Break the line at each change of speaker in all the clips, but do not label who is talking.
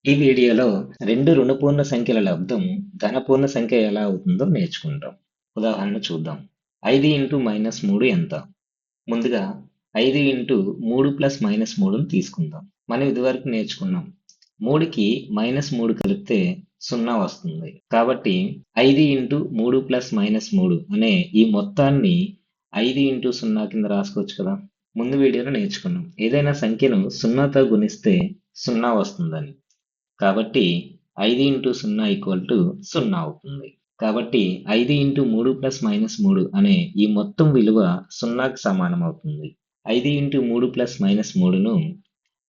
ఈ వీడియోలో రెండు రుణపూర్ణ సంఖ్యల లబ్దం ధనపూర్ణ సంఖ్య ఎలా అవుతుందో నేర్చుకుంటాం. ఉదాహరణ చూద్దాం. 5 ఇంటూ మైనస్ 3 ఎంత? ముందుగా 5 ఇంటూ 3 ప్లస్ మైనస్ 3ను తీసుకుందాం. మనం ఇదివరకు నేర్చుకున్నాం. 3కి మైనస్ 3 కలిపితే 0 వస్తుంది. కాబట్టి 5 ఇంటూ 3 ప్లస్ మైనస్ 3 అనే ఈ మొత్తాన్ని 5 ఇంటూ 0 కింద రాసుకోవచ్చు కదా. ముందు వీడియోలో నేర్చుకున్నాం. ఏదైనా సంఖ్యను 0తో గుణిస్తే 0 వస్తుందని. కాబట్టి 5 ఇంటూ 0 ఈక్వల్ టు 0 అవుతుంది. కాబట్టి 5 ఇంటూ 3 ప్లస్ మైనస్ 3 అనే ఈ మొత్తం విలువ 0కి సమానం అవుతుంది. 5 ఇంటూ 3 ప్లస్ మైనస్ 3ను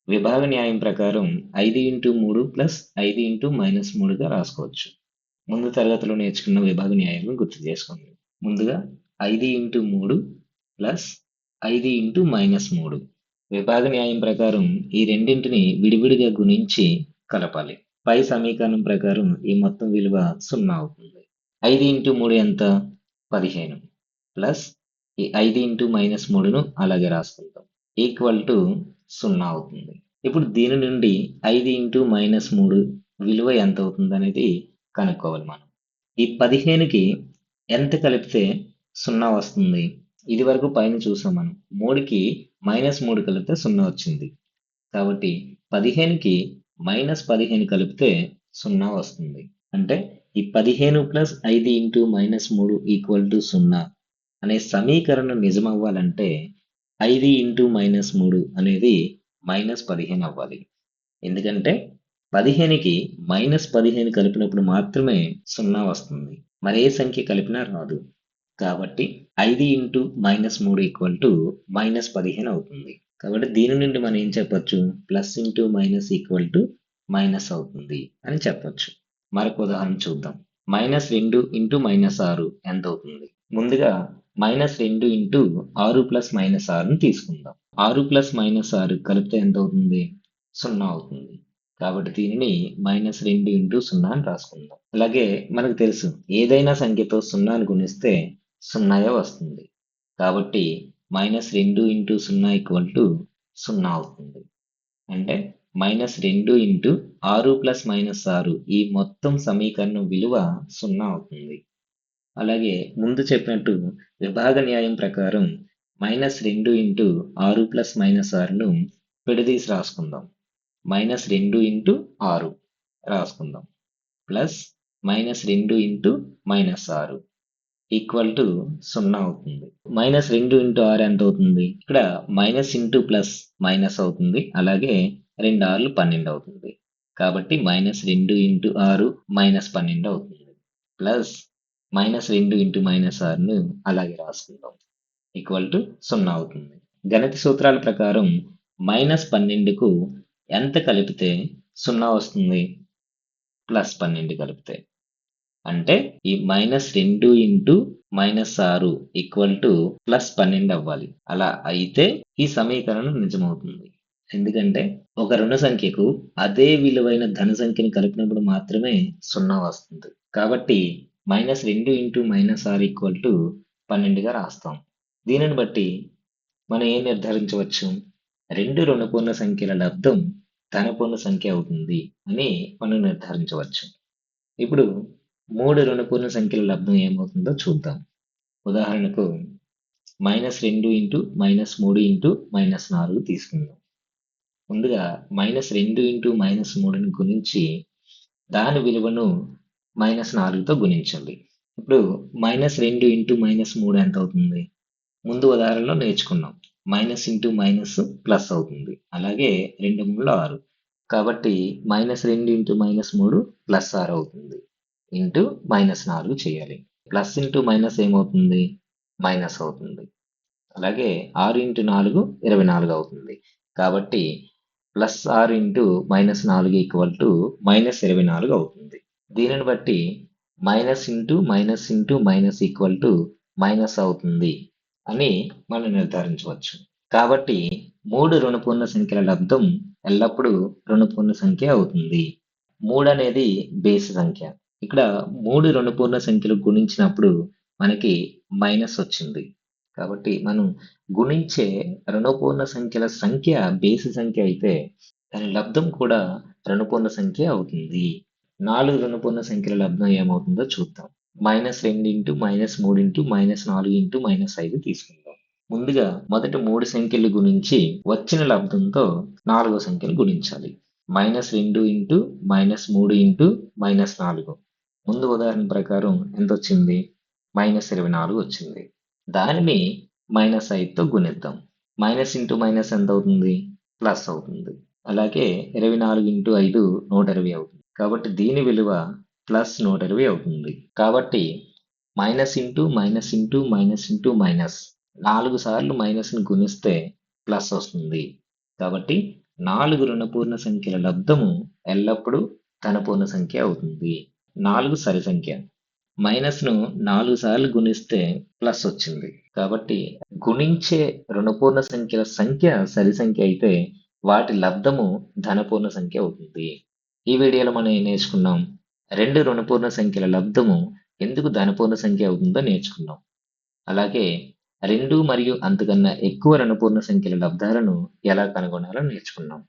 విభాగ న్యాయం ప్రకారం 5 ఇంటూ 3 ప్లస్ 5 ఇంటూ మైనస్ 3గా రాసుకోవచ్చు. ముందు తరగతిలో నేర్చుకున్న విభాగ న్యాయాలను గుర్తు చేసుకోండి. ముందుగా 5 ఇంటూ 3 ప్లస్ 5 ఇంటూ మైనస్ 3. విభాగ న్యాయం ప్రకారం ఈ రెండింటిని విడివిడిగా గుణించి కలపాలి. పై సమీకరణం ప్రకారం ఈ మొత్తం విలువ 0 అవుతుంది. 5 ఇంటూ 3 ఎంత? 15 ప్లస్ ఈ 5 ఇంటూ మైనస్ 3ను అలాగే రాసుకుంటాం. ఈక్వల్ టు 0 అవుతుంది. ఇప్పుడు దీని నుండి 5 ఇంటూ మైనస్ 3 విలువ ఎంత అవుతుంది అనేది కనుక్కోవాలి మనం. ఈ 15కి ఎంత కలిపితే 0 వస్తుంది? ఇది వరకు పైన చూసాం మనం. 3కి మైనస్ 3 కలిపితే 0 వచ్చింది. కాబట్టి 15కి మైనస్ 15 కలిపితే 0 వస్తుంది. అంటే ఈ 15 plus 5 into minus 3 equal to 0 అనే సమీకరణం నిజమవ్వాలంటే 5 ఇంటూ మైనస్ 3 అనేది మైనస్ 15 అవ్వాలి. ఎందుకంటే 15కి మైనస్ 15 కలిపినప్పుడు మాత్రమే 0 వస్తుంది. మరే సంఖ్య కలిపినా రాదు. కాబట్టి 5 into minus 3 equal to minus 15 అవుతుంది. కాబట్టి దీని నుండి మనం ఏం చెప్పొచ్చు? Plus into minus equal to minus అవుతుంది అని చెప్పొచ్చు. మరొక ఉదాహరణ చూద్దాం. -2 ఇంటూ -6 ఎంత అవుతుంది? ముందుగా -2 ఇంటూ 6 ప్లస్ -6ను తీసుకుందాం. 6 ప్లస్ -6 కలిపితే ఎంత అవుతుంది? 0 అవుతుంది. కాబట్టి దీనిని -2 ఇంటూ 0 అని రాసుకుందాం. అలాగే మనకు తెలుసు ఏదైనా సంఖ్యతో 0ని గుణిస్తే 0 వస్తుంది. కాబట్టి -2 ఇంటూ 0 ఈక్వల్ టు 0 అవుతుంది. అంటే -2 ఇంటూ 6 ప్లస్ -6 ఈ మొత్తం సమీకరణం విలువ 0 అవుతుంది. అలాగే ముందు చెప్పినట్టు విభాగ న్యాయం ప్రకారం -2 ఇంటూ 6 ప్లస్ -6ను విడదీసి రాసుకుందాం. -2 ఇంటూ 6 రాసుకుందాం. ప్లస్ -2 ఇంటూ -6 ఈక్వల్ టు 0 అవుతుంది. -2 ఇంటూ 6 ఎంత అవుతుంది? ఇక్కడ మైనస్ ఇంటూ ప్లస్ మైనస్ అవుతుంది. అలాగే 2 6లు 12 అవుతుంది. కాబట్టి -2 ఇంటూ 6 -12 అవుతుంది. ప్లస్ -2 ఇంటూ -6ను అలాగే రాసుకుందాం. ఈక్వల్ టు 0 అవుతుంది. గణిత సూత్రాల ప్రకారం -12కు ఎంత కలిపితే 0 వస్తుంది? +12 కలిపితే. అంటే ఈ -2 ఇంటూ -6 ఈక్వల్ టు +12 అవ్వాలి. అలా అయితే ఈ సమీకరణం నిజమవుతుంది. ఎందుకంటే ఒక రుణ సంఖ్యకు అదే విలువైన ధన సంఖ్యను కలిపినప్పుడు మాత్రమే 0 వస్తుంది. కాబట్టి -2 ఇంటూ -6 ఈక్వల్ టు 12గా రాస్తాం. దీనిని బట్టి మనం ఏం నిర్ధారించవచ్చు? రెండు రుణపూర్ణ సంఖ్యల లబ్దం ధనపూర్ణ సంఖ్య అవుతుంది అని మనం నిర్ధారించవచ్చు. ఇప్పుడు 3 రుణపూర్ణ సంఖ్యల లబ్దం ఏమవుతుందో చూద్దాం. ఉదాహరణకు -2 ఇంటూ -3 ఇంటూ -4 తీసుకుందాం. ముందుగా -2 ఇంటూ -3ని గుణించి దాని విలువను -4తో గుణించండి. ఇప్పుడు -2 ఇంటూ -3 ఎంత అవుతుంది? ముందు ఉదాహరణలో నేర్చుకున్నాం. మైనస్ ఇంటూ మైనస్ ప్లస్ అవుతుంది. అలాగే 2 3 6. కాబట్టి -2 ఇంటూ -3 +6 అవుతుంది. ఇంటూ -4 చేయాలి. ప్లస్ ఇంటూ మైనస్ ఏమవుతుంది? మైనస్ అవుతుంది. అలాగే 6 ఇంటూ 4 24 అవుతుంది. కాబట్టి +6 ఇంటూ -4 ఈక్వల్ టు -24 అవుతుంది. దీనిని బట్టి minus into minus into minus equal to minus అవుతుంది అని మనం నిర్ధారించవచ్చు. కాబట్టి 3 రుణపూర్ణ సంఖ్యల లబ్దం ఎల్లప్పుడూ రుణపూర్ణ సంఖ్య అవుతుంది. 3 అనేది బేసి సంఖ్య. ఇక్కడ 3 రుణపూర్ణ సంఖ్యలు గుణించినప్పుడు మనకి మైనస్ వచ్చింది. కాబట్టి మనం గుణించే రుణపూర్ణ సంఖ్యల సంఖ్య బేసి సంఖ్య అయితే దాని లబ్దం కూడా రుణపూర్ణ సంఖ్య అవుతుంది. 4 రుణపూర్ణ సంఖ్యల లబ్దం ఏమవుతుందో చూద్దాం. -2 ఇంటూ -3 ఇంటూ -4 ఇంటూ -5 తీసుకుందాం. ముందుగా మొదట 3 సంఖ్యలు గుణించి వచ్చిన లబ్దంతో 4వ సంఖ్యను గుణించాలి. -2 ఇంటూ -3 ఇంటూ -4. ముందు ఉదాహరణ ప్రకారం ఎంత వచ్చింది? -24 వచ్చింది. దానిని -5తో గుణిద్దాం. మైనస్ ఇంటూ మైనస్ ఎంత అవుతుంది? ప్లస్ అవుతుంది. అలాగే 24 ఇంటూ 5 120 అవుతుంది. కాబట్టి దీని విలువ ప్లస్ 120 అవుతుంది. కాబట్టి minus into minus into minus into minus 4 సార్లు మైనస్ని గుణిస్తే ప్లస్ వస్తుంది. కాబట్టి 4 రుణపూర్ణ సంఖ్యల లబ్దము ఎల్లప్పుడూ ధనపూర్ణ సంఖ్య అవుతుంది. 4 సరి సంఖ్య. మైనస్ను 4 సార్లు గుణిస్తే ప్లస్ వచ్చింది. కాబట్టి గుణించే రుణపూర్ణ సంఖ్యల సంఖ్య సరి సంఖ్య అయితే వాటి లబ్దము ధనపూర్ణ సంఖ్య అవుతుంది. ఈ వీడియోలో మనం ఏం నేర్చుకున్నాం? 2 రుణపూర్ణ సంఖ్యల లబ్దము ఎందుకు ధనపూర్ణ సంఖ్య అవుతుందో నేర్చుకున్నాం. అలాగే 2 మరియు అంతకన్నా ఎక్కువ రుణపూర్ణ సంఖ్యల లబ్దాలను ఎలా కనుగొనాలో నేర్చుకున్నాం.